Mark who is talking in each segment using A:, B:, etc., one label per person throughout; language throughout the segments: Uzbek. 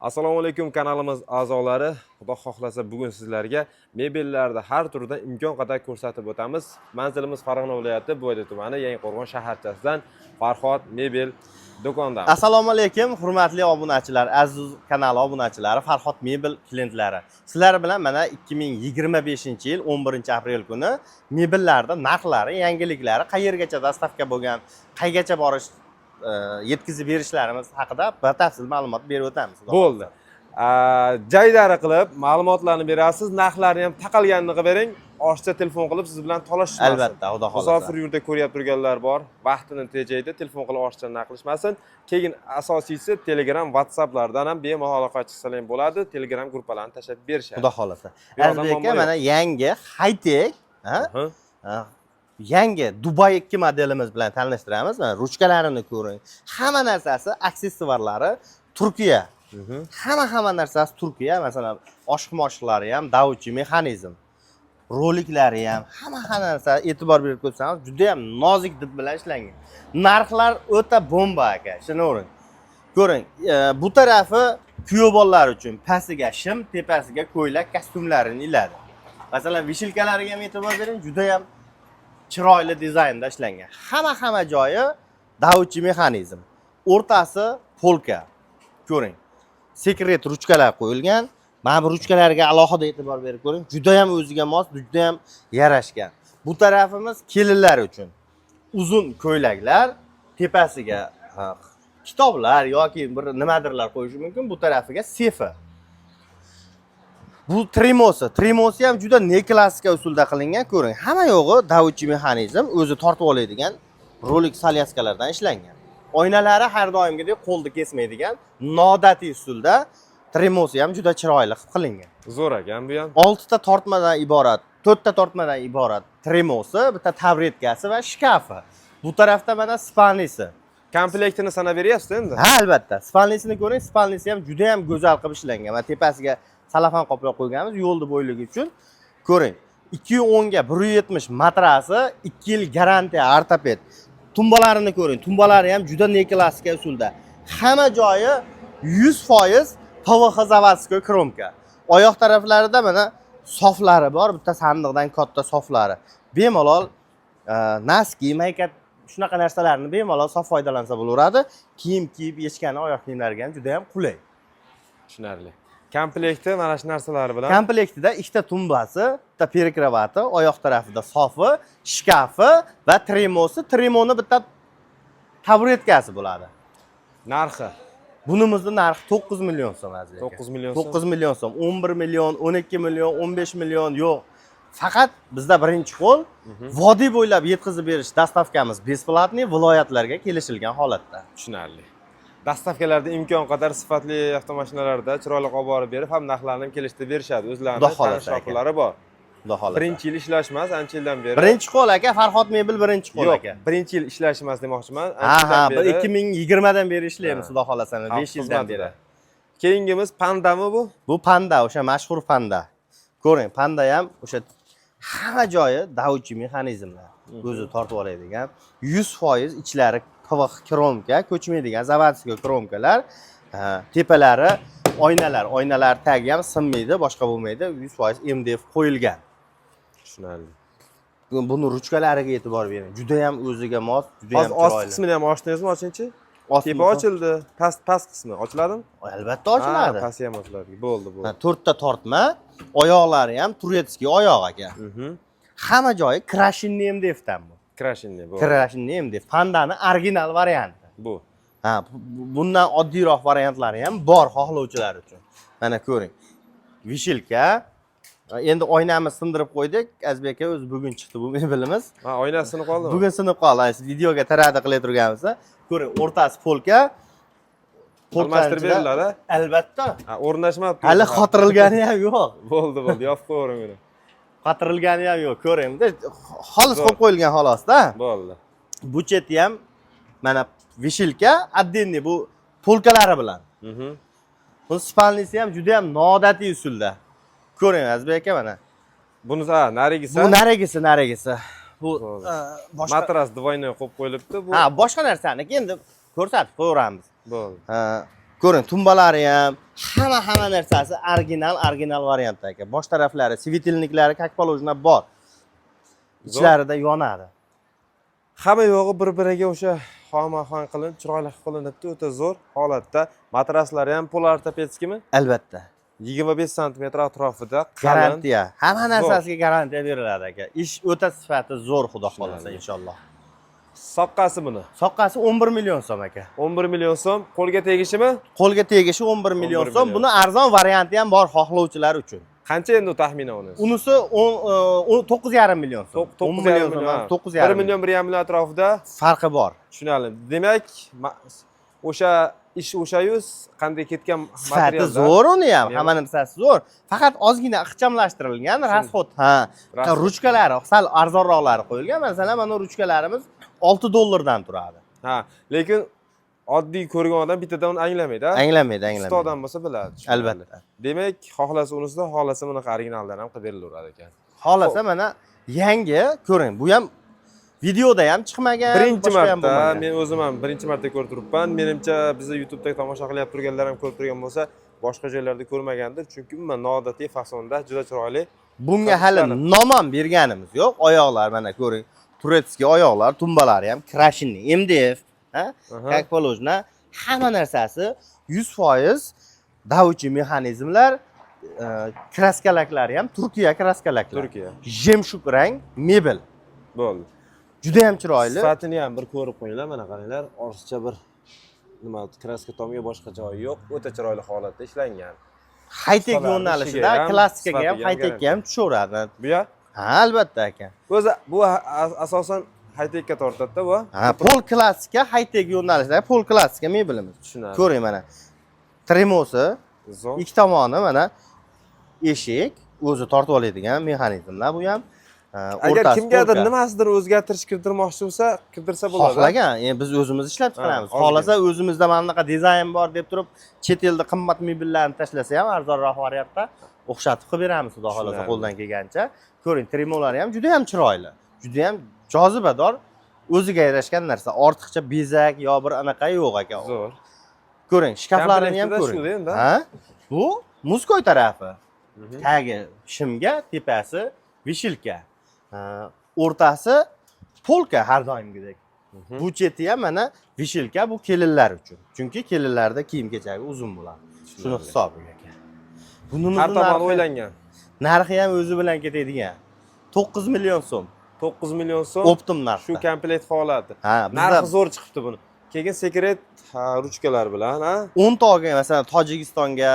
A: Assalomu alaykum kanalimiz a'zolari. Xudo xohlasa bugun sizlarga mebellarda har turda imkon qadar ko'rsatib o'tamiz. Manzilimiz Farg'ona viloyati Bo'yda tumani Yangiqo'rg'on shaharchasidan Farhod mebel do'kondan.
B: Assalomu alaykum hurmatli obunachilar, aziz kanal obunachilari, Farhod mebel klientlari. Sizlar bilan mana 2025-yil 11-aprel kuni mebellarda narxlari, yangiliklari, qayergacha dastavka bo'lgan, qaygacha borish yetkazib berishlarimiz haqida batafsil ma'lumot berib o'tamiz.
A: Bo'ldi. Jaydari qilib ma'lumotlarni berasiz, narxlarni ham taqalganini qilib bering. Oshcha telefon qilib siz bilan talashishmasin.
B: Albatta, xudo xolasa.
A: Musofir yurtda ko'rib turganlar bor, vaqtini tejaydi, telefon qilib oshcha naqlashmasin. Keyin asosiysi Telegram, WhatsApplardan ham bemalol aloqa qilsangiz ham bo'ladi. Telegram gruppalarni tashlab berishadi.
B: Xudo xolasa. Azbek aka mana yangi high-tech, yangi Dubai 2 modelimiz bilan tanishtiramiz. Mana ruchkalarini ko'ring. Hamma narsasi, aksessuarlari Turkiya. Hamma narsasi Turkiya. Masalan, oshiq-moshiqlari ham Dauchi mexanizm. Roliklari ham hamma narsa e'tibor berib ko'rsangiz juda ham nozik did bilan ishlangan. Narxlar o'ta bomba aka. Shuni ko'ring. Bu tarafi kuyov bolalar uchun pastiga shim, tepasiga ko'ylak kostyumlarini iladi. Masalan, vishilkalariga ham e'tibor bering, juda ham chiroyli dizaynda ishlangan. Hamma joyi Dauchi mexanizm. O'rtasi polka. Ko'ring. Sekret ruchkalar qo'yilgan. Mana bu ruchkalarga alohida e'tibor berib ko'ring. Juda ham o'ziga mos, juda ham yarashgan. Bu tarafimiz kelinlar uchun. Uzun ko'ylaklar, tepasiga kitoblar yoki bir nimadirlar qo'yish mumkin. Bu tarafiga sefi. Bu Tremosi ham juda neklassika usulda qilingan. Ko'ring, hamma yo'g'i Dauchi mexanizm, o'zi tortib oladigan rolik salyaskalardan ishlangan. Oynalari har doimgidek qo'lda kesmaydigan noodatiy usulda. Tremosi ham juda chiroyli qilib qilingan.
A: Zo'r ekan bu ham.
B: 6 ta tortmadan iborat, 4 ta tortmadan iborat tremosi, bitta tabretkasi va shkafi. Bu tarafda mana spalnisi.
A: Komplektini sanab beryapsiz endi?
B: Ha, albatta. Spalnisini ko'ring, spalnisi ham juda ham go'zal qilib ishlangan. Mana tepasiga salafan qoplab qo'yganmiz yo'lni bo'yligi uchun. Ko'ring, 210 ga 170 matrasi, 2 yil garantiya ortoped. Tumbalarini ko'ring. Tumbalari ham juda neklassika usulda. Hamma joyi 100% PVH заводской kromka. Oyoq taraflarida mana soflari bor, bitta sandiqdan katta soflari. Bemalol naski, maykat shunaqa narsalarni bemalol sof foydalansa bo'laveradi. Kiyim kiyib yechgan oyoq kiyimlarga ham juda ham qulay.
A: Tushunarli. Komplekti mana shu narsalar bilan.
B: Komplektida ikkita tumbasi, bitta perkravati, oyoq tarafida sofi, shkafi va tremosi. Tremoni bitta taburetkasi bo'ladi.
A: Narxi.
B: Bunimizning narxi 9 million so'm azizlar.
A: 9 million so'm.
B: 9 million so'm, 11 million, 12 million, 15 million yo'q. Faqat bizda birinchi qo'l vodiy bo'ylab yetkazib berish dastavkamiz besplatniy viloyatlarga kelishilgan holatda.
A: Tushunarli. Dastavkalarda imkon qadar sifatli avtomashinalarda chiroyli olib borib berib, ham narxlarni ham kelishtirib berishadi. O'zlarining tanishuqlari bor.
B: Xudo xolasa.
A: Birinchi yil ishlashmas, ancha yildan beri.
B: Birinchi qo'l aka, Farhod mebel birinchi qo'l aka.
A: Yo'q, birinchi yil ishlashmas demoqchiman.
B: Ha, 2020 dan beri ishlaymiz, xudo xolasa, 5 yildan beri.
A: Keyingimiz pandami bu?
B: Bu panda, o'sha mashhur panda. Ko'ring, panda ham o'sha hamma joyi Dauchi mexanizmlar. O'zi tortib oladigan, 100% ichlari PVH kromka, ko'chmaydigan zavodskiy kromkalar, tepalari oynalar tagi ham sinmaydi, boshqa bo'lmaydi, 100% MDF qo'yilgan.
A: Tushunarli.
B: Buni ruchkalariga e'tibor bering. Juda ham o'ziga mos, juda ham
A: chiroyli. Ost qismini ham ochdingizmi, ochingchi? Tepa ochildi, past qismi ochiladimi?
B: Albatta ochiladi.
A: Pasti ham ochiladi. Bo'ldi.
B: 4 ta tortma, oyoqlari ham turetskiy oyoq aka. Hamma joyi krashinni MDFdan bu.
A: Krashinni bu.
B: Krashinni MDF. Pandani original varianti.
A: Bu.
B: Bundan oddiyroq variantlari ham bor xohlovchilar uchun. Mana ko'ring. Vishilka. Endi oynamizni sindirib qo'ydik. Azbek aka o'zi bugun chiqdi bu mebelimiz.
A: Oynasi sinib qoldimi?
B: Bugun sinib qoldi. Siz videoga tarada qilib turganmiz. Ko'ring, o'rtasi polka.
A: Almashtirib beriladi.
B: Albatta.
A: O'rnashmabdi.
B: Hali xotirilgani ham yo'q.
A: Bo'ldi, yopib qo'ying uni.
B: Xotirilgani ham yo'q, ko'ring. Xolis qo'yib qo'yilgan xolosda.
A: Bo'ldi.
B: Bu cheti ham mana vishilka, отдельный bu polkalari bilan. Bu spalnisi ham juda ham noodatiy usulda. Ko'ring Azbek aka mana.
A: Bunisi narigisi.
B: Bu narigisi. Bu boshqa
A: matras двойной qo'yib qo'yilibdi bu.
B: Boshqa narsani endi ko'rsatib qo'yamiz.
A: Bo'ldi.
B: Ko'ring, tumbalari ham Hamma narsasi original variantda aka. Bosh taraflari, svitilniklari, как положено bor. Ichlarida yonadi.
A: Hamma yo'g'i bir-biriga o'sha xoma-xon qilinib, chiroyli qilinibdi, o'ta zo'r holatda. Matraslari ham pol ortopedskimi?
B: Albatta.
A: 25 sm atrofida qalin.
B: Garantiya. Hamma narsasiga garantiya beriladi aka. Ish o'ta sifati zo'r, xudo xolasa inshaalloh.
A: Soqqasi buni.
B: Soqqasi 11 million so'm aka.
A: 11 million so'm. Qo'lga tegishimi?
B: Qo'lga tegishi 11 million so'm. Buni arzon varianti ham bor xohlovchilar uchun.
A: Qancha endi taxminan unisi?
B: Unisi 9,5 million so'm.
A: 9 million so'm.
B: 9,5
A: 1 million 1,5 million atrofida
B: farqi bor.
A: Tushunarli. Demak, o'sha ish o'sha-yu qanday ketgan
B: Sifati
A: materialda
B: zo'r uni ham, hamma narsasi zo'r. Faqat ozgina ixchamlashtirilgan rasxod. Ha, ruchkalari sal arzonroqlari qo'yilgan. Masalan, mana ruchkalarimiz $6 turadi.
A: Ha, lekin oddiy ko'rgan odam bittadan uni anglamaydi.
B: Anglamaydi.
A: 100 odam bo'lsa biladi.
B: Albatta.
A: Demak, xohlasa unisida, xohlasa bunaqa originaldan ham qilib berilaveradi ekan.
B: Xohlasa mana yangi ko'ring. Bu ham videoda ham chiqmagan.
A: Birinchi marta men o'zim ham birinchi marta ko'rib turibman. Menimcha bizni YouTube'da tomosha qilyap turganlar ham ko'rib turgan bo'lsa, boshqa joylarda ko'rmagandir, chunki umuman noodatiy fasonda juda chiroyli.
B: Bunga hali nom ham berganimiz yo'q. Oyoqlar mana ko'ring. Turetskiy oyoqlar, tumbalari ham krashinni, MDF, ha? Как положено, hamma narsasi 100% Dauchi mexanizmlar, kraskalaklari ham Turkiya kraskalaklar.
A: Turkiya.
B: Jemshuk rang mebel.
A: Bo'ldi.
B: Juda ham chiroyli.
A: Sifatini ham bir ko'rib qo'yinglar, mana qaranglar, orsicha bir nima kraska tomga boshqa joyi yo'q, o'ta chiroyli holatda ishlangan.
B: High-tech yo'nalishida klassikaga ham, high-techga ham tushaveradi.
A: Bu ya?
B: Ha, albatta aka.
A: O'zi bu asosan high-techga tortadi-da bu.
B: Ha, pol klassika, high-tech yo'nalishida pol klassika mebelimiz.
A: Tushunarli.
B: Ko'ring mana. Tremosi,
A: Zo'r.
B: ikki tomoni mana eshik, o'zi tortib oladigan mexanizmlar bu ham.
A: Agar kimgadir nimasidir o'zgartirish kirtirmoqchi bo'lsa, kirtirsa bo'ladi.
B: Xohlagan, endi biz o'zimiz ishlab chiqaramiz. Xohlasa o'zimizda mana bunaqa dizayn bor deb turib, chet elda qimmat mebellarni tashlasa ham arzonroq variantda o'xshatib qilib beramiz, xudo xolasa qo'ldan kelgancha. Ko'ring, tremolari ham juda ham chiroyli. Juda ham jozibador, o'ziga yarashgan narsa. Ortiqcha bezak yo bir anaqa yo'q aka.
A: Zo'r.
B: Ko'ring, shkaflarini ham ko'ring. Ha? Bu muzkoy tarafi. Tagi shimga, tepasi vishilka. O'rtasi polka har doimgidek. Bu cheti ham mana vishilka, bu kelinlar uchun. Chunki kelinlarda kiyim-kechagi uzun bo'ladi. Shuni hisobiga aka. Bunimiz
A: har tomon o'ylangan.
B: Narxi ham o'zi bilan ketadigan. 9 million so'm.
A: 9 million so'm.
B: Optim narxda.
A: Shu komplekt holati.
B: Ha,
A: narxi zo'r chiqibdi buni. Keyin sekret ruchkalar bilan, ha?
B: 10 toga, masalan, Tojikistonga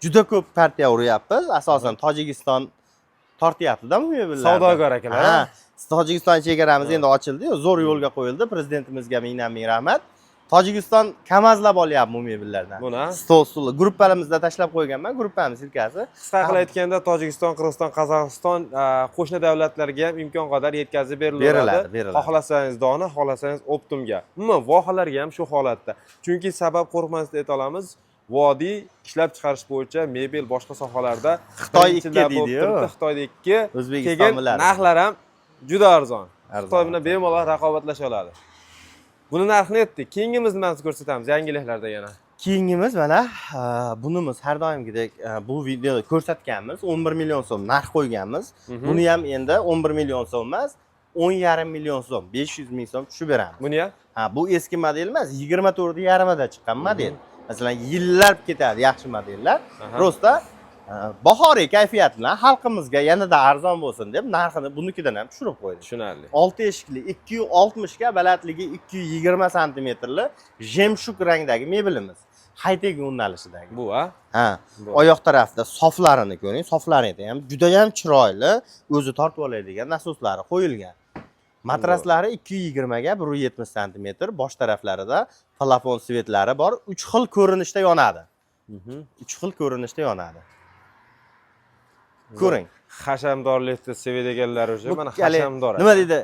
B: juda ko'p partiya uryapmiz. Asosan Tojikiston tortyapti-da bu mebellarni.
A: Savdogar akalar.
B: Ha, Tojikiston chegaramiz endi ochildi-yu, zo'r yo'lga qo'yildi. Prezidentimizga ming rahmat. Tojikiston kamazlab olyapti bu mebellardan.
A: Buni
B: Stol, grupparimizda tashlab qo'yganman, gruppamiz silkasi.
A: qisqa qilib aytganda, Tojikiston, Qirg'iziston, Qozog'iston qo'shni davlatlarga ham imkon qadar yetkazib beriladi. Xohlasangiz dona, xohlasangiz optimga. Umuman vohalarga ham shu holatda. Chunki sabab qo'rqmasdan ayta olamiz, vodiy ishlab chiqarish bo'yicha mebel boshqa sohalarda
B: Xitoy 2 deydi-yu.
A: Xitoyda 2,
B: O'zbekiston bilan.
A: Narxlar ham juda arzon. Xitoy bilan bemalol raqobatlasha oladi. Buni narxini aytdik. Keyingimiz nimasini ko'rsatamiz yangiliklarda yana?
B: Keyingimiz mana bunimiz har doimgidek bu videoda ko'rsatganmiz 11 million so'm narx qo'yganmiz. Buni ham endi 11 million so'm emas, 10,5 million so'm, 500 ming so'm tushib beramiz.
A: Buni ham?
B: Ha, bu eski model emas, 24,5 chiqqan model. Masalan, yillar ketadi yaxshi modellar. Prosta bahoriy kayfiyat bilan xalqimizga yanada arzon bo'lsin deb narxini bunikidan ham tushirib qo'ydik.
A: Tushunarli.
B: 6 eshikli 260 ga, balandligi 220 santimetrli jemshuk rangdagi mebelimiz. High-tech yo'nalishidagi.
A: Bu ha?
B: Ha. Oyoq tarafida soflarini ko'ring, soflarida ham juda ham chiroyli, o'zi tortib oladigan nasoslari qo'yilgan. Matraslari 220 ga 170 santimetr, bosh taraflarida plafon svetlari bor, 3 xil ko'rinishda yonadi. 3 xil ko'rinishda yonadi. Ko'ring.
A: Hashamdorlikni sevadiganlar uchun mana hashamdor.
B: Nima deydi?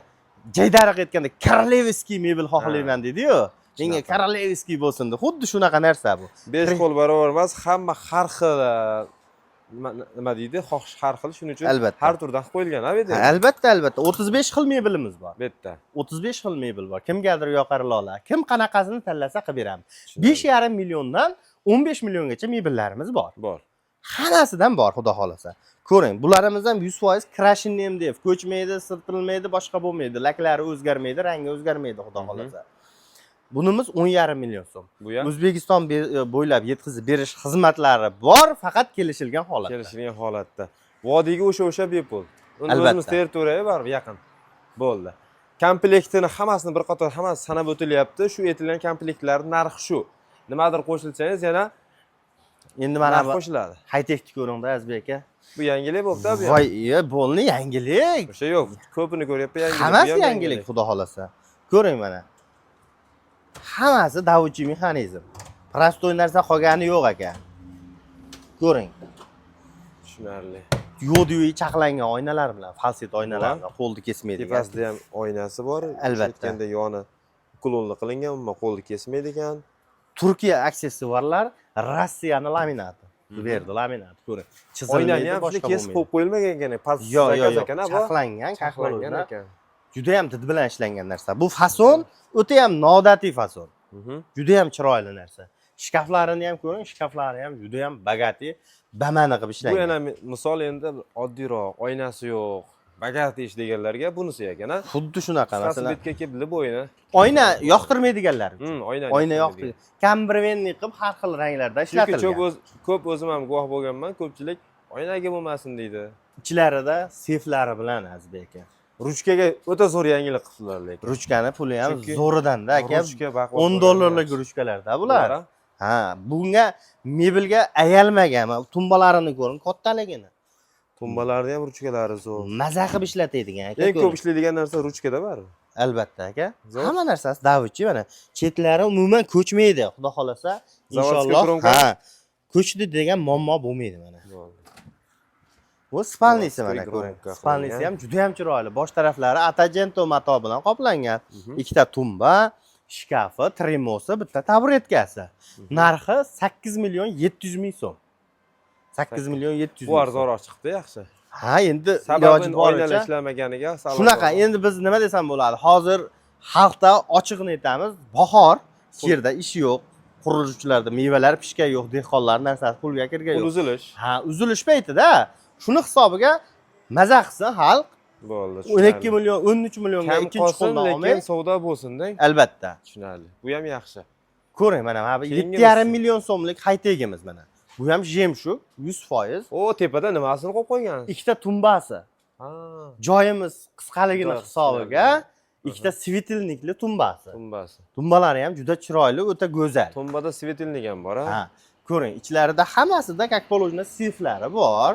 B: Jaydariq aytganda Korolevskiy mebel xohlayman dedi-yu. Menga Korolevskiy bo'lsin deb. Xuddi shunaqa narsa bu.
A: 5 qo'l barobar emas, hamma har xil nima deydi? Har xil, shuning uchun har turdan qo'yilgan, ha bu yerda.
B: Albatta. 35 xil mebelimiz bor.
A: Bu yerda.
B: 35 xil mebel bor. Kimgadir yoqar lola. Kim qanaqasini tanlasa qilib beramiz. 5,5 milliondan 15 milliongacha mebellarimiz bor.
A: Bor.
B: Hammasidan bor, xudo xolasa. Ko'ring, bularimiz ham 100% crashing MDF, ko'chmaydi, sirtilmaydi, boshqa bo'lmaydi, laklari o'zgarmaydi, rangi o'zgarmaydi, xudo xolasa. Bunimiz 10,5 million so'm.
A: Bu ham
B: O'zbekiston bo'ylab yetkazib berish xizmatlari bor, faqat kelishilgan holatda.
A: kelishilgan holatda. Vodiyga o'sha bepul. Uni
B: Albatta.
A: o'zimiz territoriyaga baribir yaqin. Bo'ldi. Komplektini hammasini bir qator hammasi sanab o'tilyapti. Shu aytilgan komplektlarning narxi shu. Nimadir qo'shilsangiz yana
B: Endi mana
A: narx
B: bu
A: qo'shiladi.
B: high-techni ko'ring-da, Azbek aka.
A: Bu yangilik bo'pti bu.
B: Voy, bo'lni yangilik.
A: O'sha yo'q. Ko'pini ko'ryapti yangilik.
B: Hammasi
A: Bu ham
B: yangilik, xudo xolasa. Ko'ring mana. Hammasi Davuchi mexanizm. Prostoy narsa qolgani yo'q aka. Ko'ring.
A: Tushunarli.
B: Yodiyoyi chaqlangan oynalar bilan, falset oynalar bilan qo'lni kesmaydigan.
A: Tepasida ham oynasi bor.
B: Albatta.
A: Aytganda yoni ukulonli qilingan, umuman qo'lni kesmaydigan.
B: Turkiya aksessuarlar, Rossiyani laminati. Berdi laminat, ko'ring.
A: Oynani ham shunday kesib qo'yib qo'yilmagan ekan.
B: Yo'q,
A: ekan,
B: chaqlangan,
A: chaqlangan ekan.
B: Juda ham did bilan ishlangan narsa. Bu fason o'ta ham noodatiy fason. Juda ham chiroyli narsa. Shkaflarini ham ko'ring, shkaflari ham juda ham bagati, bamani qilib
A: Bu
B: ishlangan.
A: yana misol endi oddiyroq, oynasi yo'q, bagati ish deganlarga bunisi ekan, a?
B: Xuddi shunaqa masalan.
A: Betga kelib bilib o'yini.
B: Oyna yoqtirmaydiganlar. Oyna
A: yoqtirmaydi.
B: yoqtirmaydi. Kambervenni qilib har xil ranglarda ishlatilgan.
A: Ko'p o'zim ham guvoh bo'lganman, ko'pchilik oynaga bo'lmasin deydi.
B: Ichlarida seflari bilan Azbek aka.
A: Ruchkaga o'ta zo'r yangilik qildilar lekin.
B: Ruchkani puli ham
A: Chunki
B: zo'ridan-da aka.
A: ruchka baquvvat
B: 10 dollarlik ruchkalarda bular. Ha, bunga mebelga ayalmagan. Tumbalarini ko'ring, kattaligini.
A: Tumbalarni ham ruchkalari zo'r.
B: Maza qilib ishlatadigan aka.
A: Eng ko'p ishlaydigan narsa ruchkada baribir.
B: Albatta aka.
A: Zo'r.
B: Hamma narsasi Davuchi mana. Chetlari umuman ko'chmaydi, xudo xolasa. Inshaalloh. Ha. Ko'chdi degan muammo bo'lmaydi mana. Bu spalnisi mana ko'ring. Spalnisi ham juda ham chiroyli. Bosh taraflari Atagento mato bilan qoplangan. Ikkita tumba, shkafi, tremosi, bitta taburetkasi. Narxi 8 million 700 ming so'm. 8 million 700 ming.
A: Bu arzonroq chiqdi, yaxshi.
B: Ha, endi
A: Sababi
B: iloji
A: oynalar
B: boricha
A: ishlamaganiga sabab.
B: shunaqa. Endi biz nima desam bo'ladi? Hozir xalqda ochiqni aytamiz. Bahor, yerda ish yo'q. Quriluvchilarda mevalar pishgan yo'q, dehqonlar narsasi pulga kirgan yo'q.
A: Uzilish.
B: Ha, uzilish paytida shuni hisobiga maza qilsa xalq
A: Bo'ldi.
B: 12 million, 13 millionga ikkinchi qo'ldan olmay,
A: lekin savdo bo'lsin-da.
B: albatta.
A: Tushunarli. Bu ham yaxshi.
B: Ko'ring mana bu 7,5 million so'mlik haytegimiz mana. Bu ham jemshuk 100%.
A: O tepada nimasini qo'yib qo'ygan?
B: Ikkita tumbasi.
A: Ha,
B: Joyimiz qisqaligini
A: Juda
B: hisobiga ikkita svetilnikli tumbasi.
A: tumbasi.
B: Tumbalari ham juda chiroyli, o'ta go'zal.
A: Tumbada svetilnik ham bor, ha?
B: Ha, ko'ring, ichlarida hammasida как положено siflari bor.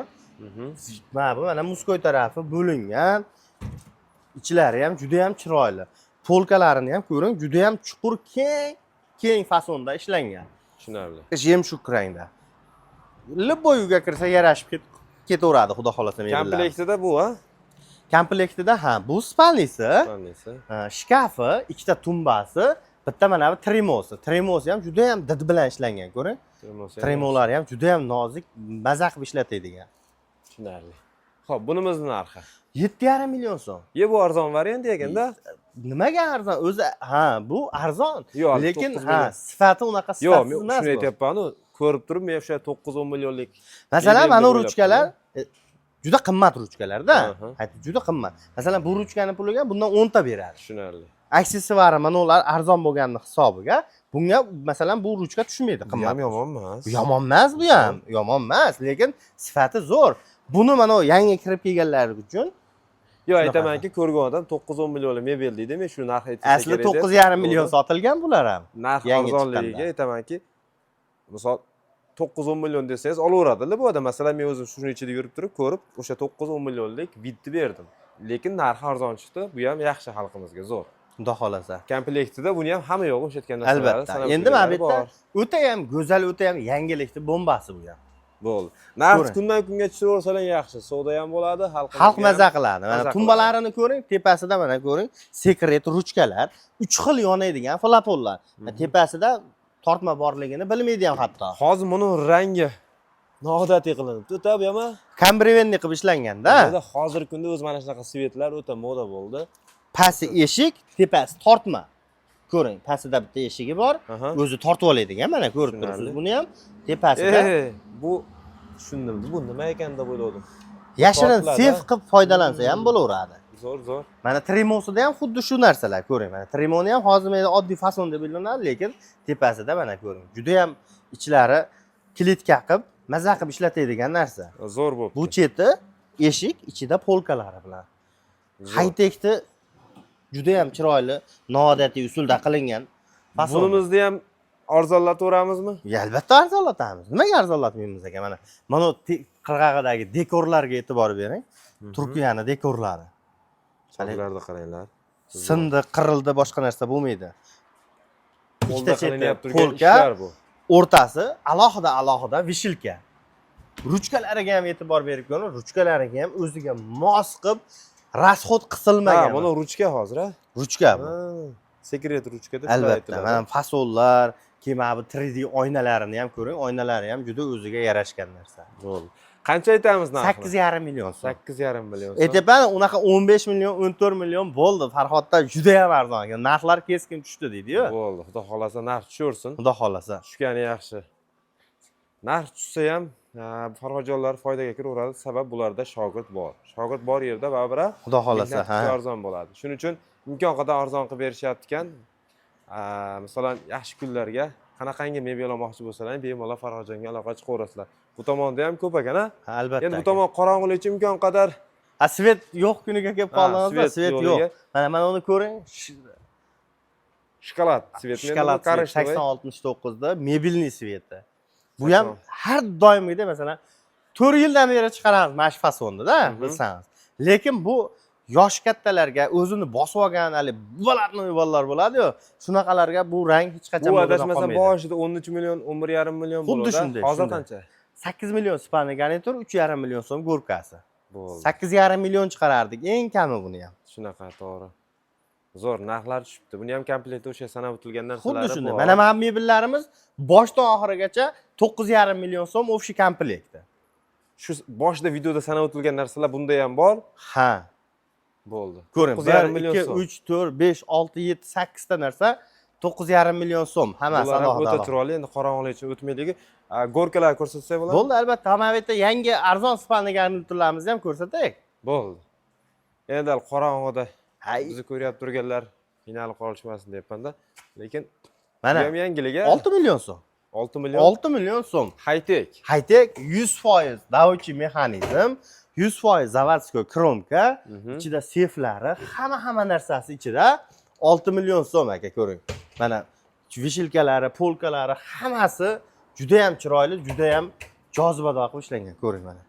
B: Mana muskoy tarafi bo'lingan. Ichlari ham juda ham chiroyli. Polkalarini ham ko'ring, juda ham chuqur, keng fasonda ishlangan.
A: Tushunarli.
B: Jemshuk rangda. Любой uyga kirsa yarashib ketaveradi, xudo xolasa mebellar.
A: Komplektida bu, ha?
B: Komplektida bu spalnisi,
A: Spalnisi.
B: shkafi, ikkita tumbasi, bitta mana bu tremosi. Tremosi ham juda ham did bilan ishlangan, ko'ring. Tremolari ham juda ham nozik, maza qilib ishlatadigan.
A: Tushunarli. Xo'p, bunimizning narxi.
B: 7,5 million so'm.
A: Bu arzon variant ekanda.
B: Nimaga arzon? O'zi bu arzon.
A: Yo'q,
B: Lekin
A: 9 million.
B: sifati unaqa
A: Yo'q,
B: sifatsiz
A: men
B: emas.
A: shuni aytyapman, ko'rib turib, men o'sha 9-10 millionlik.
B: Masalan, mana
A: o'ylab
B: ruchkalar juda qimmat ruchkalar-da.
A: Aha.
B: Aytib, juda qimmat. Masalan, bu ruchkani puliga bundan 10 ta beradi.
A: Tushunarli.
B: Aksessuari mana ular arzon bo'lganini hisobiga, bunga masalan bu ruchka tushmaydi,
A: Bu
B: qimmat.
A: ham yomon emas.
B: Yomon emas bu ham, yomon emas, lekin sifati zo'r. Buni mana yangi kirib kelganlar uchun
A: Yo'q, aytamanki, ko'rgan odam 9-10 millionlik mebel deydi. Men shu narx aytishim kerak.
B: asli 9,5 million sotilgan bular ham.
A: Narx
B: yangi
A: arzonligiga
B: chiqqanda.
A: aytamanki, misol 9-10 million desangiz olaveradi-da bu odam. Masalan, men o'zim shuni ichida yurib turib, ko'rib, o'sha 9-10 millionlik bitni berdim. Lekin narxi arzon chiqdi. Bu ham yaxshi xalqimizga zo'r.
B: Xudo xolasa.
A: Komplektida buni ham hamma yo'q o'sha aytgan narsalar.
B: Albatta. Endi mana bu yerda o'ta ham go'zal, o'ta ham yangilikni bombasi bu ham.
A: bo'ldi. Narx kundan kunga tushaversalar yaxshi. Savdo ham bo'ladi,
B: xalq maza qiladi. Mana tumbalarini ko'ring, tepasida mana ko'ring, sekret ruchkalar, 3 xil yonadigan flapollar. Tepasida tortma borligini bilmaydi ham hatto.
A: Hozir buni rangi noodatiy qilinibdi. O'ta bu ham
B: Kambervenni qilib ishlangan-da.
A: Hozirgi kunda o'z mana shunaqa svetlar o'ta moda bo'ldi.
B: Pasti eshik, tepasi tortma. ko'ring, pastida bitta eshigi bor.
A: Aha.
B: O'zi tortib oladigan, mana ko'rib
A: Tushunarli.
B: turibsiz buni ham. Tepasida
A: Bu tushundim. Bu nima ekan deb o'yladim.
B: yashirin
A: tortiladi,
B: seyf
A: ha?
B: qilib foydalansa ham bo'laveradi.
A: Zo'r.
B: Mana Tremosida ham xuddi shu narsalar ko'ring. Mana Tremoni ham hozir menda oddiy fason deb bilinadi, lekin tepasida mana ko'ring. Juda ham ichlari klitka qilib, maza qilib ishlatadigan narsa.
A: Zo'r bo'pti.
B: Bu cheti eshik, ichida polkalari bilan. High-techni juda ham chiroyli, noodatiy usulda qilingan fason.
A: Bunimizni ham arzonlataveramizmi?
B: Albatta arzonlatamiz. Nimaga arzonlatmaymiz aka? Mana qirg'og'idagi dekorlarga e'tibor bering. Turkiyani dekorlari.
A: Chaqlarda qaranglar.
B: Sindi, qirildi, boshqa narsa bo'lmaydi.
A: Qo'lda
B: Ikkita
A: qilinib
B: cheti
A: turgan
B: polka,
A: ishlar bu.
B: o'rtasi alohida vishilka. Ruchkalariga ham e'tibor berib ko'ring, ruchkalariga ham o'ziga mos qilib rasxod qisilmagan.
A: Ha, mana ruchka hozir, ha?
B: Ruchka bu.
A: Sekret ruchka deb
B: Albatta, mana fasonlar, keyin mana bu 3D oynalarini ham ko'ring, oynalari ham juda o'ziga yarashgan narsa.
A: Bo'ldi. Qancha aytamiz narxini?
B: 8,5 million so'm.
A: 8,5 million so'm.
B: Aytibman, unaqa 15 million, 14 million bo'ldi. Farhodda juda ham arzon ekan. Narxlar keskin tushdi deydi-yu.
A: Bo'ldi. Xudo xolasa narx tushaversin.
B: Xudo xolasa.
A: Tushgani yaxshi. Narx tushsa ham Farhodjonlar foydaga kiraveradi, sabab bularda shogird bor. Shogird bor yerda baribir
B: Xudo xolasa, ha.
A: arzon bo'ladi. Shuning uchun imkon qadar arzon qilib berishyapti ekan. Masalan, yaxshi kunlarga qanaqangi mebel olmoqchi bo'lsalar, bemalol Farhodjonga aloqa chiqaverasizlar. Bu tomonda ham ko'p ekan, ha?
B: Albatta.
A: Endi bu tomon qorong'ulik uchun imkon qadar
B: svet yo'q kuniga kelib qoldingizda, svet yo'q. Mana uni ko'ring.
A: shokolad svetni
B: Shokolad 8069 da mebelniy sveti. Bu ham har doimgidek masalan 4 yildan beri chiqaramiz mana shu fasonda-da, bilsangiz. Lekin bu yosh kattalarga o'zini bosib olgan hali bolalar bo'ladi-yu, shunaqalarga bu rang hech qachon
A: bu
B: bo'lmaydi.
A: adashmasam boshida 13 million, 11,5 million bo'ldi.
B: Xuddi shunday.
A: Hozir qancha?
B: 8 million spalni garnitur, 3,5 million so'm go'rkasi.
A: Bo'ldi.
B: 8,5 million chiqarardik, eng kami buni ham.
A: Shunaqa, to'g'ri. Zo'r narxlar tushibdi. Buni ham komplektda o'sha sanab o'tilgan narsalar
B: Xuddi shunday. Mana bu mebellarimiz boshdan oxirigacha 9,5 million so'm общий komplektda.
A: Shu boshida videoda sanab o'tilgan narsalar bunda ham bor.
B: Ha.
A: Bo'ldi.
B: Ko'ring,
A: 9,5
B: 1
A: million
B: 2
A: so'm.
B: 3 4 5 6 7 8 ta narsa 9,5 million so'm. Hammasi
A: Bular ham o'ta
B: alohida.
A: chiroyli. Endi qorong'ulik uchun o'tmayligi. Go'rkalar ko'rsatsak bo'ladimi?
B: Bo'ldi, albatta. Mana bu yerda yangi arzon spalni garniturlarimizni ham ko'rsataylik.
A: Bo'ldi. Endi qorong'ida
B: Hay.
A: bizni ko'ryapti turganlar qiynalib qolishmasin deyapman-da. Lekin
B: Mana
A: bu ham yangilik,
B: 6 million so'm.
A: 6 million.
B: 6 million so'm.
A: High-tech.
B: High-tech 100% davchi mexanizm, 100% zavodskoy kromka, ichida seflari, hamma narsasi ichida 6 million so'm aka ko'ring. Mana vishilkalari, polkalari hammasi juda ham chiroyli, juda ham jozibador qilib ishlangan, ko'ring mana.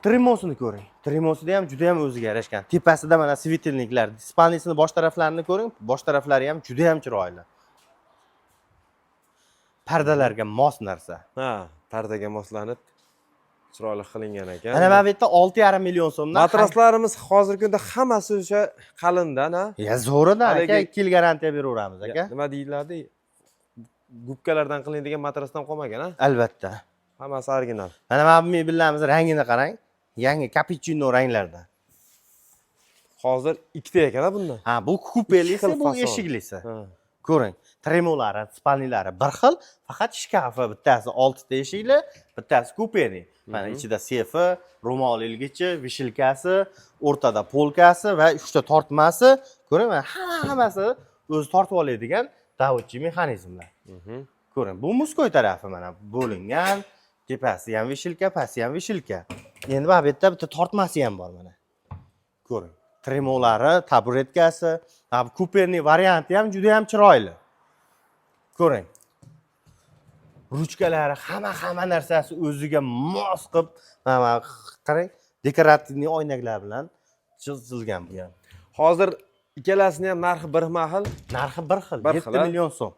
B: Tremosini ko'ring. Tremosida ham juda ham o'ziga yarashgan. Tepasida mana svetilniklar, spalnisini bosh taraflarini ko'ring. Bosh taraflari ham juda ham chiroyli. Pardalarga mos narsa.
A: Ha, pardaga moslanib chiroyli qilingan ekan.
B: Mana bu yerda 6,5 million so'mdan
A: matraslarimiz hozirgi kunda hammasi o'sha qalindan, ha.
B: Ya zo'ridan aka,
A: Haligi-
B: 2 yil garantiya beraveramiz aka.
A: Nima deyiladi? Gubkalardan qilinadigan matrasdan qolmagan, ha.
B: Albatta.
A: Hammasi original.
B: Mana bu mebellarimiz rangini qarang. Yangi cappuccino ranglarda.
A: Hozir ikkita ekan bunda.
B: Ha, bu kupelisi,
A: Ikki xil
B: bu
A: fason.
B: eshiklisi.
A: Ha.
B: Ko'ring, tremolari, spalnilari bir xil, faqat shkafi bittasi 6 ta eshikli, bittasi kupeli. Mana ichida sefi, ro'mol ilgichi, vishilkasi, o'rtada polkasi va 3 ta tortmasi. Ko'ring, mana hammasi o'zi tortib oladigan davchi mexanizmlar. Ko'ring, bu muskoy tarafi mana bo'lingan, tepasi ham vishilka, pasti ham vishilka. Endi bu yerda bitta tortmasi ham bor mana. Ko'ring, tremolari, taburetkasi, bu kuperniy varianti ham juda ham chiroyli. Ko'ring. Ruchkalari hamma narsasi o'ziga mos qilib, mana qarang, dekorativniy oynaklar bilan chizilgan bu ham.
A: Hozir ikkalasini ham narxi bir xil.
B: Narxi bir xil,
A: Bir
B: 7
A: xil, a?
B: million so'm.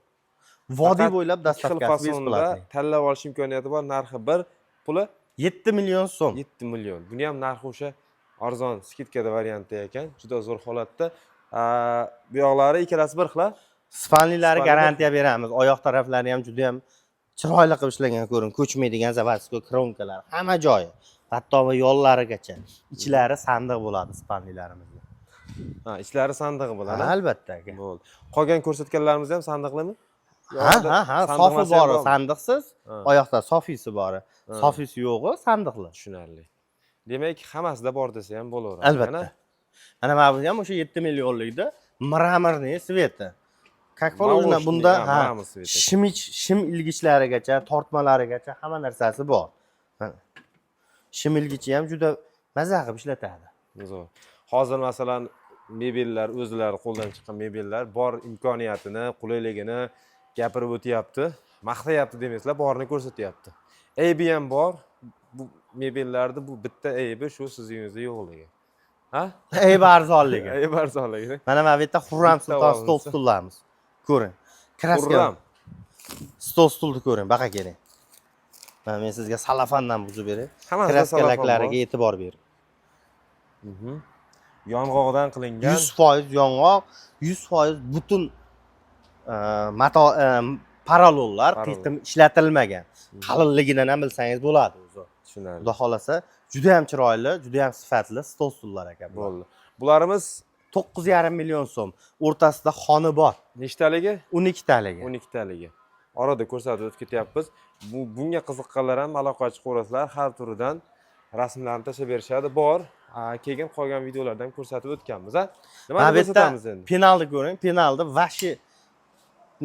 B: Vodiy bo'ylab
A: Ikki xil
B: dastavkasi
A: fasonda
B: beplatniy.
A: tanlab olish imkoniyati bor. Narxi bir, puli
B: 7 million so'm.
A: 7 million. Buni ham narxi o'sha arzon skidkada varianti ekan. Juda zo'r holatda. Bu yoqlari ikkalasi bir xil.
B: Spalnilari
A: Spalni
B: garantiya beramiz. Oyoq taraflari ham juda ham chiroyli qilib ishlangan, ko'ring, ko'chmaydigan zavodskoy kromkalar, hamma joyi, hatto va yollarigacha. Ichlari sandiq bo'ladi spalnilarimizda.
A: Ha, ichlari sandig'i bo'ladi.
B: Albatta aka.
A: Bo'ldi. Qolgan ko'rsatganlarimiz ham sandiqlimi?
B: Ha, sofi bor, sandiqsiz,
A: Ha.
B: oyoqda sofisi bor. Sofisi yo'g'i, sandiqli.
A: Tushunarli. Demak, hammasida bor desa ham bo'laveradi.
B: Albatta. Mana bu ham o'sha 7 millionlikda mramorniy sveti. Как положено bunda shim ilgichlarigacha, tortmalarigacha hamma narsasi bor. Shim ilgichi ham juda maza qilib ishlatadi.
A: Zo'r. Hozir masalan mebellar, o'zlari qo'ldan chiqqan mebellar bor imkoniyatini, qulayligini gapirib o'tyapti. Maqtayapti demaysizlar, borini ko'rsatyapti. Aybi ham bor. Bu mebellarda bu bitta aybi shu sizingizda yo'qligi. Ha?
B: Aybi arzonligi.
A: Aybi arzonligi.
B: Mana bu yerda Xurram Sulton stol-stullarimiz. Ko'ring. Kraska. Stol stulni ko'ring, baqa keling. Mana men sizga salafandan buzib beray. Kraskalaklariga e'tibor bering.
A: Yong'oqdan qilingan
B: 100% yong'oq, 100% butun mato parallollar qitim ishlatilmagan. Qalinligidan ham bilsangiz bo'ladi o'zi.
A: Tushunarli.
B: Xudo xolasa, juda ham chiroyli, juda ham sifatli stol-stullar ekan.
A: Bo'ldi. Bularimiz
B: 9,5 million so'm. O'rtasida xoni bor.
A: Nechtaligi?
B: 12 taligi.
A: 12 taligi. Orada ko'rsatib o'tib ketyapmiz. Bunga qiziqqanlar ham aloqa chiqaverasizlar. Har turidan rasmlarni tashlab berishadi. Bor. Keyin qolgan videolardan ko'rsatib o'tganmiz, ha? Nima deb ko'rsatamiz endi?
B: Penalni ko'ring. Penalni vashi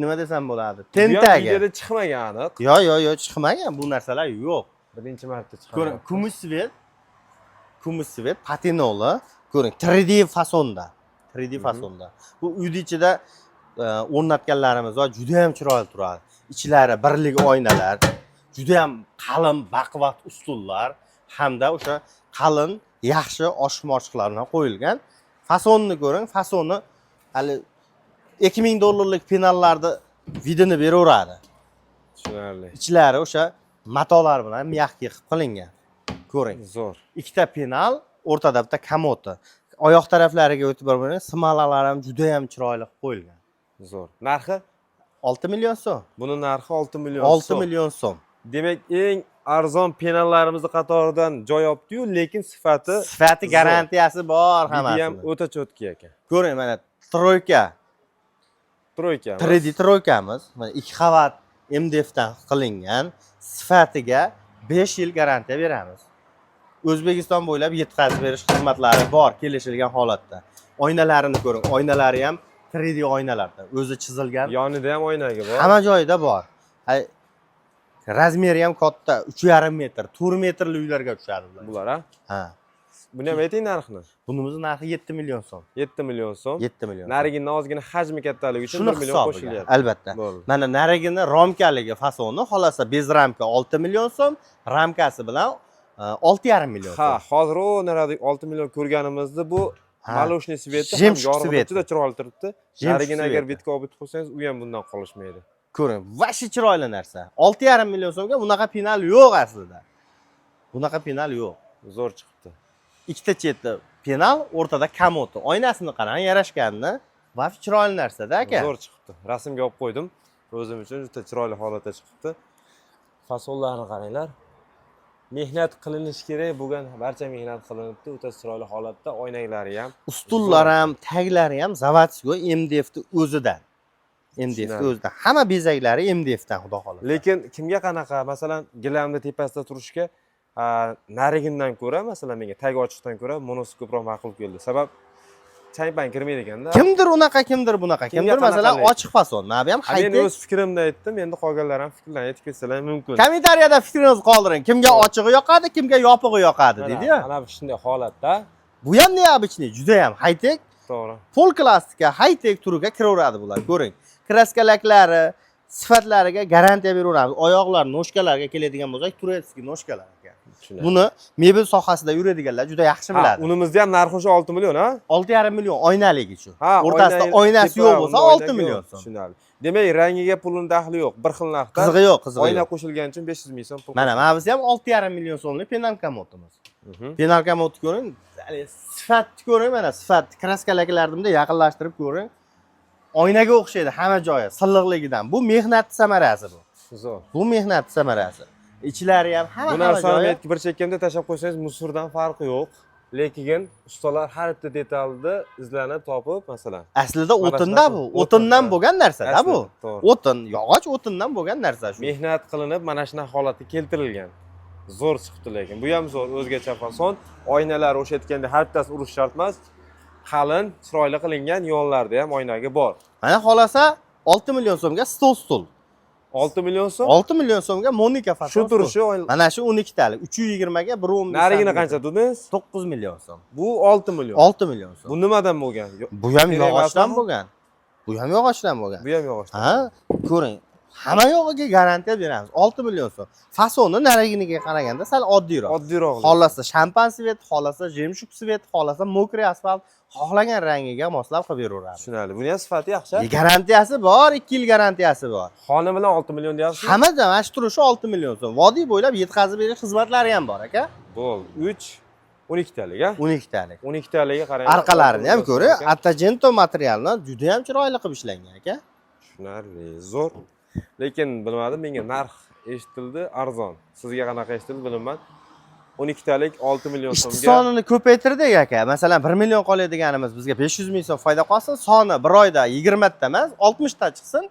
B: nima desam bo'ladi? Tentaga.
A: Videoda chiqmagan aniq.
B: Yo'q, chiqmagan. Bu narsalar yo'q.
A: Birinchi marta chiqadi.
B: Ko'ring, kumush svet, patinoli, ko'ring, 3D fasonda. 3D fasonda. Bu uyning ichida o'rnatganlarimiz va juda ham chiroyli turadi. Ichlari birlik oynalar, juda ham qalin, baquvvat ustullar hamda o'sha qalin, yaxshi oshmoshqlar bilan qo'yilgan. Fasonni ko'ring, fasoni hali $2000 penallarni vidini beraveradi.
A: Tushunarli.
B: Ichlari o'sha matolar bilan miyaqki qilib qilingan. Ko'ring.
A: Zo'r.
B: Ikkita penal, o'rtada bitta kamoti. Oyoq taraflariga e'tibor bering, smalalar ham juda ham chiroyli qilib qo'yilgan.
A: Zo'r. Narxi
B: 6 million so'm.
A: Buni narxi 6 million so'm.
B: 6 million so'm.
A: Demak, eng arzon penallarimizni qatoridan joy olibdi-yu, lekin sifati
B: garantiyasi bor hammasi.
A: ham o'ta cho'tki ekan.
B: Ko'ring, mana troyka. 3D troykamiz. Mana 2 qavat MDF dan qilingan. Sifatiga 5 yil garantiya beramiz. O'zbekiston bo'ylab yetkazib berish xizmatlari bor, kelishilgan holatda. Oynalarini ko'ring, oynalari ham 3D oynalardan, o'zi chizilgan.
A: Yonida ham oynagi bor.
B: Hamma joyida bor. Razmeri ham katta, 3,5 metr, 4 metrli uylarga tushadi
A: bular,
B: ha?
A: Buni ham ayting narxini.
B: Bunimiz narxi 7 million so'm.
A: 7 million so'm.
B: 7 million.
A: Narigindan ozgina hajmi kattaligi uchun 1 million qo'shilyapti.
B: Albatta. Mana narigini ramkaligi fasoni, xolasa bez ramka 6 million so'm, ramkasi bilan 6,5 million so'm.
A: Ha, hozir o narada 6 million ko'rganimizda bu maloshniy sveti ham yorug'i juda chiroyli turibdi. Narigini agar bitga olib qo'ysangiz, u ham bundan qolishmaydi.
B: Ko'ring, vashi chiroyli narsa. 6,5 million so'mga bunaqa penal yo'q aslida. Bunaqa penal yo'q.
A: Zo'r chiqibdi.
B: Ikkita chetda penal, o'rtada kamoti. Oynasini qarang, yarashganini. Vashi chiroyli narsa-da aka.
A: Zo'r chiqibdi. Rasmga olib qo'ydim. O'zim uchun juda chiroyli holatda chiqibdi. Fasonlarni qaranglar. Mehnat qilinishi kerak bo'lgan barcha mehnat qilinibdi. O'ta chiroyli holatda, oynaklari ham,
B: ustullar ham, taglari ham zavodskoy MDFni o'zidan. MDFni o'zidan. Hamma bezaklari MDFdan, xudo xolasa.
A: Lekin kimga qanaqa, masalan, gilamni tepasida turishga narigindan ko'ra, masalan, menga tag ochiqdan ko'ra monosi ko'proq ma'qul keldi. Sabab chang-pang kirmaydi ekanda.
B: Kimdir unaqa, kimdir bunaqa. Kimdir masalan ochiq fason. Men ham
A: Men o'z fikrimni aytdim. Endi qolganlar ham fikrlarini aytib ketsalar mumkin.
B: Kommentariyada fikringizni qoldiring. Kimga ochig'i yoqadi, kimga yopig'i yoqadi dedi-ya.
A: Mana shunday holatda.
B: Bu ham neobычный, juda ham high-tech.
A: To'g'ri.
B: Pol klassika, high-tech turiga kiraveradi bular. Ko'ring. Kraskalaklari, sifatlariga garantiya beraveramiz. Oyoqlar, noshkalarga keladigan bo'lsak, turetskiy noshkalar ekan. Buni mebel sohasida yuradiganlar juda yaxshi biladi.
A: Unimizda ham narxi o'sha 6 million, ha?
B: 6,5 million oynaligi shu. O'rtasida oynasi yo'q bo'lsa 6 million so'm.
A: Tushunarli. Demak, rangiga pulning daxli yo'q. Bir xil narxda.
B: Qizig'i yo'q, qizig'i yo'q.
A: Oyna qo'shilgani uchun 500 ming so'm pul.
B: Mana biz ham 6,5 million so'mlik penal kamotimiz. Penal kamotni ko'ring, sifatni ko'ring, mana sifat kraskalaklarimda yaqinlashtirib ko'ring. Oynaga o'xshaydi hamma joyi, silliqligidan. Bu mehnat samarasi bu.
A: Zo'r.
B: Bu mehnat samarasi. Ichlari ham hamma joyi.
A: Bu narsani bir chekkamda tashab qo'ysangiz musurdan farqi yo'q. lekin ustalar har bitta detalni izlanib topib, masalan,
B: Aslida
A: Mana
B: o'tinda
A: shunaqa
B: bu,
A: o'tin,
B: o'tindan
A: ha.
B: bo'lgan narsa-da bu.
A: Aslida, to'g'ri.
B: O'tin, yog'och o'tindan bo'lgan narsa shu.
A: mehnat qilinib mana shunaqa holatga keltirilgan. Zo'r chiqibdi lekin. Bu ham zo'r, o'zgacha fason. Oynalar o'sha aytganda har bittasi urish shart emas. Qalin, chiroyli qilingan yonlarda ham oynagi bor.
B: Mana xolasa 6 million so'mga stul.
A: 6 million so'm.
B: 6 million so'mga Monika fason.
A: Shu turishi
B: Mana shu 12 talik. 320 ga 1.15.
A: narigini qancha dedingiz?
B: 9 million so'm.
A: Bu 6 million.
B: 6 million so'm.
A: Bu nimadan bo'lgan?
B: Bu ham
A: kerak
B: yog'ochdan
A: emasmi?
B: bo'lgan. Bu ham yog'ochdan bo'lgan.
A: Bu ham yog'och.
B: Ha, ko'ring. Hamma yog'iga garantiya beramiz. 6 million so'm. Fasoni nariginiga qaraganda sal oddiyroq.
A: Oddiyroq.
B: Xolasa shampan svet, xolasa jemshuk svet, xolasa mokriy asfalt, xohlagan rangiga moslab qilib beraveramiz.
A: Tushunarli. Buni ham sifati yaxshi.
B: Garantiyasi bor, 2 yil garantiyasi bor.
A: Xona bilan 6 million deyapsiz.
B: Hammadan mana shu turishi 6 million so'm. Vodiy bo'ylab yetkazib berish xizmatlari ham bor, aka.
A: Bo'ldi. 3 12 talik, ha?
B: 12 talik.
A: 12 taliga qarang.
B: Arqalarini ham ko'ring, Attagento materialdan juda ham chiroyli qilib ishlangan, aka.
A: Tushunarli, zo'r. Lekin bilmadim, menga narx eshitildi, arzon. Sizga qanaqa eshitildi bilmayman. 12 talik 6 million
B: Ishchi
A: so'mga.
B: sonini ko'paytirdik, aka. Masalan, 1 million qoladiganimiz bizga 500 ming so'm foyda qolsin, soni bir oyda 20 ta emas, 60 ta chiqsin.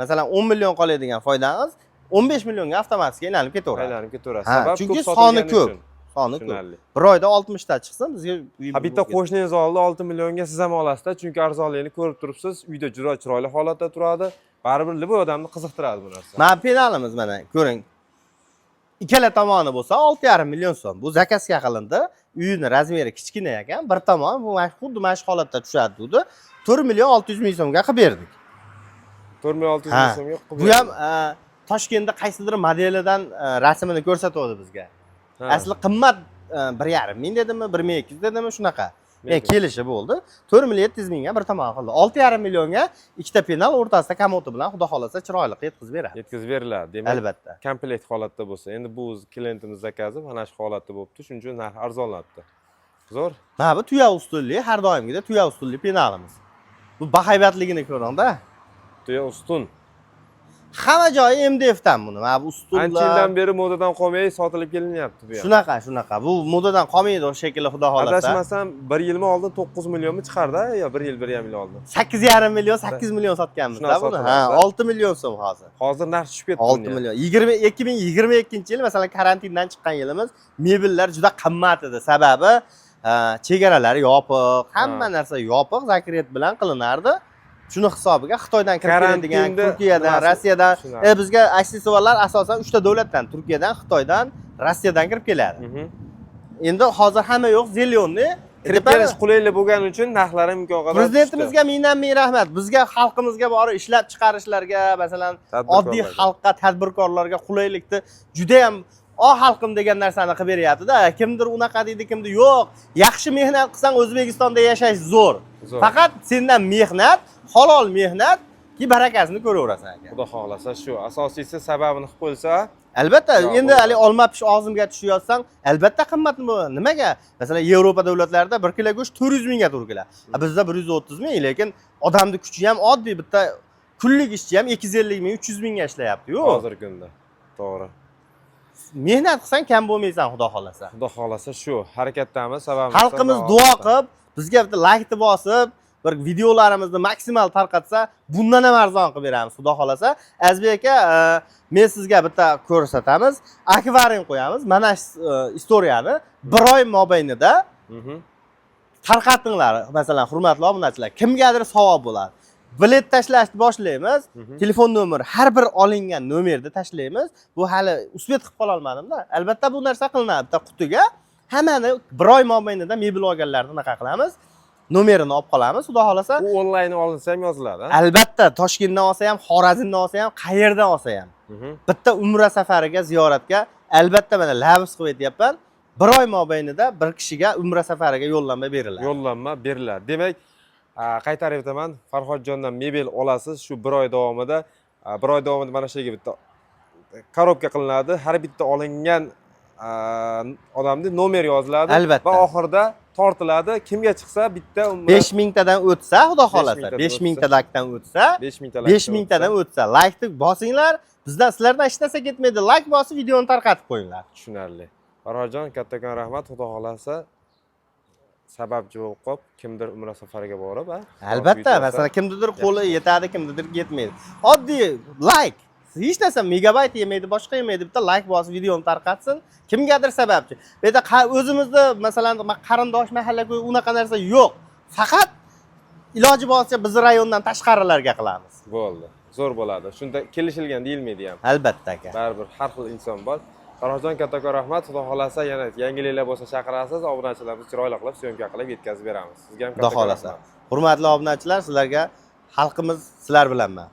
B: Masalan, 10 million qoladigan foydamiz 15 millionga avtomatik aylanib ketaveradi.
A: Aylanib ketaveradi.
B: Ha,
A: Sabab
B: chunki
A: ko'p
B: soni
A: sotilgani
B: ko'p.
A: uchun.
B: Soni ko'p.
A: Tushunarli.
B: Bir oyda 60 ta chiqsin, bizga
A: Ha, bitta qo'shningiz oldi 6 millionga siz ham olasizda, chunki arzonligini ko'rib turibsiz. Uyda juda chiroyli holatda turadi. Baribir bu odamni qiziqtiradi bu narsa.
B: mana penalimiz mana ko'ring. Ikkala tomoni bo'lsa 6,5 million so'm. Bu zakazga qilindi. Uyini razmeri kichkina ekan, bir tomon bu xuddi mana shu holatda tushadi dedi. 4 million 600 ming so'mga qilib berdik.
A: 4 million 600 ming so'mga qilib.
B: Bu ham Toshkentda qaysidir modelidan rasmini ko'rsatdi bizga. Asli qimmat 1,5 ming dedimi, 1,200 dedimi shunaqa. Men kelishi bo'ldi. 4 million 700 mingga bir tomon qildi. 6,5 millionga ikkita penal o'rtasida komodi bilan xudo xolasa chiroyli yetkazib beradi.
A: Yetkazib beriladi. Demak,
B: Albatta.
A: komplekt holatda bo'lsa, endi bu klientimiz zakazi mana shu holatda bo'libdi, shuning uchun narx arzonlabdi. Zo'r.
B: Mana bu tuya ustunligi, har doimgidek tuya ustunlik penalimiz. Bu bahaybatligini ko'ring-da.
A: Tuya ustun.
B: Hamma joyi MDFdan buni. Mana bu ustunlar.
A: Ancha yildan beri modadan qolmay sotilib kelinyapti bu ham.
B: Shunaqa. Bu modadan qolmaydi o'sha shekilli xudo xolasa.
A: Adashmasam 1 yilmi oldin 9 millionmi chiqardi yo 1 yil 1,5 yil oldin.
B: 8,5 million, 8 million sotganmiz-da buni. Ha, 6 million so'm hozir.
A: Hozir narx tushib ketdi.
B: 6 million. 2022-yil masalan karantindan chiqqan yilimiz mebellar juda qimmat edi. Sababi chegaralari yopiq, hamma narsa yopiq, zakret bilan qilinardi. Shuni hisobiga Xitoydan kirib keladigan, Turkiyadan, Rossiyadan, bizga aksessuarlar asosan 3 ta davlatdan, Turkiyadan, Xitoydan, Rossiyadan kirib keladi. Endi hozir hamma yo'q, zelyonni
A: kirib kelish qulaylik bo'lgani uchun narxlar ham imkon qadar
B: Prezidentimizga ming rahmat. Bizga xalqimizga borib ishlab chiqarishlarga, masalan, oddiy xalqqa, tadbirkorlarga qulaylikni juda ham xalqim degan narsani qilib beryapti-da. Kimdir unaqa deydi, kimdir yo'q. Yaxshi mehnat qilsang O'zbekistonda yashash zo'r. Faqat sendan mehnat, halol mehnat ki barakasini ko'raverasan aka.
A: Xudo xohlasa shu. Asosiysi sababini qilib qo'ysa,
B: albatta, endi hali olma pish og'zimga tushayotsang, albatta qimmat bo'ladi. Nimaga? Masalan, Yevropa davlatlarida 1 kilo go'sht 400 mingga turkilar. Bizda 130 ming, lekin odamning kuchi ham oddiy, bitta kunlik ishchi ham 250 ming, 300 mingga ishlayapti. Yo'q.
A: Hozirgi kunda. To'g'ri.
B: Mehnat qilsang kam bo'lmaysan, xudo xolasa.
A: Xudo xolasa shu. Harakatdamiz, sababimiz.
B: Xalqimiz duo qilib, bizga bitta like bosib, bir videolarimizni maksimal tarqatsa, bundan ham arzon qilib beramiz, xudo xolasa. Azbek aka, men sizga bitta ko'rsatamiz, akvarium qo'yamiz. Mana shu istoriyani 1 oy mobaynida tarqatinglar. Masalan, hurmatli obunachilar, kimgadir savob bo'ladi. Bilet tashlashni boshlaymiz. Telefon nomeri har bir olingan nomerni tashlaymiz. Bu hali usbet qilib qola olmadim-da. Albatta bu narsa qilinadi. Bitta qutiga hammani 1 oy mobaynida mebel olganlarni naqa qilamiz. Nomerini olib qolamiz, xudo xolasa.
A: U onlayn olinsa ham yoziladi.
B: Albatta, Toshkentdan olsa ham, Xorazmdan olsa ham, qayerdan olsa ham. Bitta umra safariga, ziyoratga albatta mana labs qilib aytyapman. 1 oy mobaynida bir kishiga umra safariga yo'llanma beriladi.
A: Yo'llanma beriladi. Demak, qaytarib aytaman, Farhodjondan mebel olasiz shu 1 oy davomida. 1 oy davomida mana shu yerga bitta korobka qilinadi. Har bitta olingan odamning nomeri yoziladi va oxirida tortiladi. Kimga chiqsa bitta
B: 5000 tadan o'tsa, xudo xolasa, 5000 tadan o'tsa, 5000 tadan o'tsa, like bosinglar. Bizdan sizlardan hech narsa ketmaydi. Like bosib videoni tarqatib qo'yinglar.
A: Tushunarli. Farhodjon, kattakon rahmat, xudo xolasa sababchi bo'lib qolib, kimdir umra safariga borib,
B: Albatta, masalan, kimnidir qo'li yetadi, kimnidir yetmaydi. Oddiy like, hech narsa megabayt yemaydi, boshqa yemaydi, bitta like bosib videoni tarqatsin, kimgadir sababchi. Bu yerda o'zimizda masalan qarindosh mahalla-ko'y unaqa narsa yo'q. Faqat iloji boricha biz rayondan tashqarilarga qilamiz.
A: Bo'ldi. Zo'r bo'ladi. Shunda kelishilgan deyilmaydi ham.
B: Albatta aka.
A: Baribir har xil inson bor. Farhojon kattakon rahmat. Xudo xolasa yana yangiliklar bo'lsa chaqirasiz, obunachilarimizni chiroyli qilib syomka qilib yetkazib beramiz. Sizga ham
B: Xudo
A: kattakon
B: xolasa.
A: rahmat.
B: Hurmatli obunachilar, sizlarga xalqimiz sizlar bilanman.